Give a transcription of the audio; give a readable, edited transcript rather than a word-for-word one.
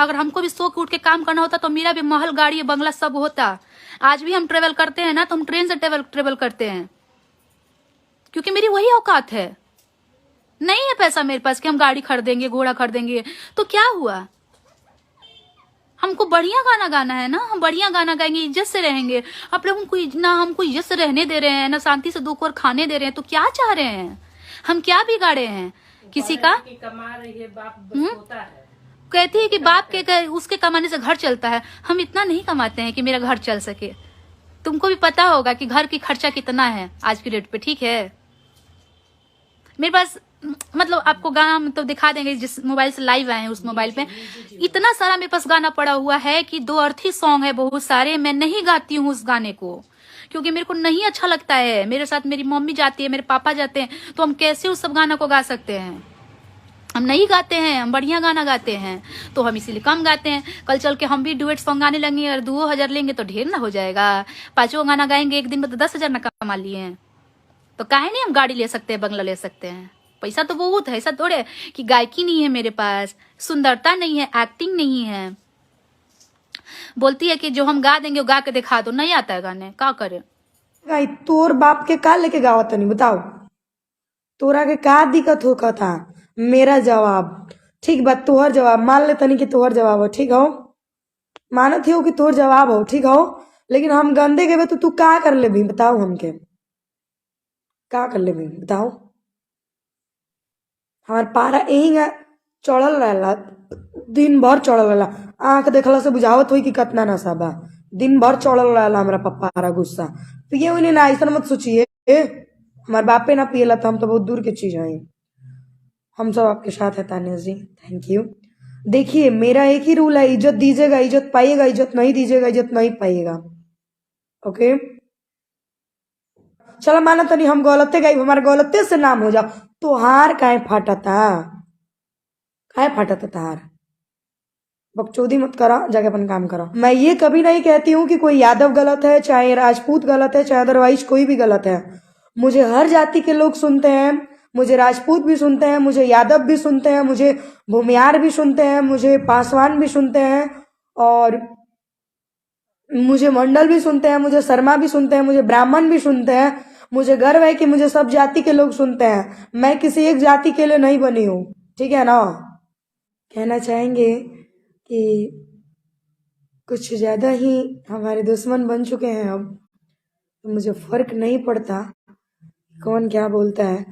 अगर हमको भी सो के उठ के काम करना होता तो मेरा भी महल गाड़ी बंगला सब होता। आज भी हम ट्रेवल करते हैं ना तो हम ट्रेन से ट्रेवल करते हैं, क्योंकि मेरी वही औकात है। नहीं है पैसा मेरे पास कि हम गाड़ी खरीदेंगे, घोड़ा खरीदेंगे, तो क्या हुआ। हमको बढ़िया गाना गाना है ना, हम बढ़िया गाना गाएंगे, इज्जत से रहेंगे। आप लोग हमको ना हमको इज्जत से रहने दे रहे हैं, ना शांति से 2 कोर खाने दे रहे हैं, तो क्या चाह रहे हैं। हम क्या बिगाड़े हैं किसी का। कमा रही है, बाप होता है, कहती है कि बाप के उसके कमाने से घर चलता है। हम इतना नहीं कमाते हैं कि मेरा घर चल सके। तुमको भी पता होगा कि घर की खर्चा कितना है आज की डेट पे, ठीक है। मेरे पास मतलब आपको गाना मतलब दिखा देंगे, जिस मोबाइल से लाइव आए हैं उस मोबाइल पे इतना सारा मेरे पास गाना पड़ा हुआ है कि 2 अर्थी सॉन्ग है बहुत सारे। मैं नहीं गाती हूँ उस गाने को, क्योंकि मेरे को नहीं अच्छा लगता है। मेरे साथ मेरी मम्मी जाती है, मेरे पापा जाते हैं, तो हम कैसे उस सब गाना को गा सकते हैं। हम नहीं गाते हैं, हम बढ़िया गाना गाते हैं, तो हम इसीलिए कम गाते हैं। कल चल के हम भी डुएट सॉन्ग गाने लगेंगे, अगर 2000 लेंगे तो ढेर ना हो जाएगा। 5 गाना गाएंगे एक दिन में तो 10,000 ना कमा लिए हैं, तो काहे नहीं हम गाड़ी ले सकते हैं, बंगला ले सकते हैं। पैसा तो बहुत है, ऐसा थोड़े कि गायकी नहीं है मेरे पास, सुंदरता नहीं है, एक्टिंग नहीं है। बोलती है कि जो हम गा देंगे वो गा के दिखा दो, नहीं आता है गाने, क्या करे। तोर बाप के का लेके गावत नहीं बताओ, तोरा के का दिक्कत होका था। मेरा जवाब ठीक बात, तोहर जवाब मान ले तनी कि तोहर जवाब हो, ठीक हो, मानत हो कि तोहर जवाब हो, ठीक हो। लेकिन हम गंदे गए तो तू का कर ले भी बताओ, हमके का कर ले भी बताओ। हमार पारा यही चढ़ल रहला, दिन भर चढ़ल रहला। आंख देखला से बुझावत हुई कि कितना नशा बा। दिन भर चढ़ल रहला हमारा पारा गुस्सा। पिए हुई ना, ऐसा मत सोचिए। हमारे बापे ना पिएला तो हम तो बहुत दूर की चीज है। हम सब आपके साथ है तानिया जी, थैंक यू। देखिए मेरा एक ही रूल है, इज्जत दीजिएगा इज्जत पाइएगा, इज्जत नहीं दीजिएगा इज्जत नहीं पाइएगा, ओके। चलो माना तनी हम गलते गई, हमारे गलते से नाम हो जाओ, तोहार काहे फाटता, काहे फाटता तहार। बकचोदी मत करा, जाके अपन काम करो। मैं ये कभी नहीं कहती हूँ कि कोई यादव गलत है, चाहे राजपूत गलत है, चाहे अदरवाइज कोई भी गलत है। मुझे हर जाति के लोग सुनते हैं, मुझे राजपूत भी सुनते हैं, मुझे यादव भी सुनते हैं, मुझे भूमियार भी सुनते हैं, मुझे पासवान भी सुनते हैं, और मुझे मंडल भी सुनते हैं, मुझे शर्मा भी सुनते हैं, मुझे ब्राह्मण भी सुनते हैं। मुझे गर्व है कि मुझे सब जाति के लोग सुनते हैं। मैं किसी एक जाति के लिए नहीं बनी हूँ, ठीक है ना। कहना चाहेंगे कि कुछ ज्यादा ही हमारे दुश्मन बन चुके हैं अब, तो मुझे फर्क नहीं पड़ता कौन क्या बोलता है।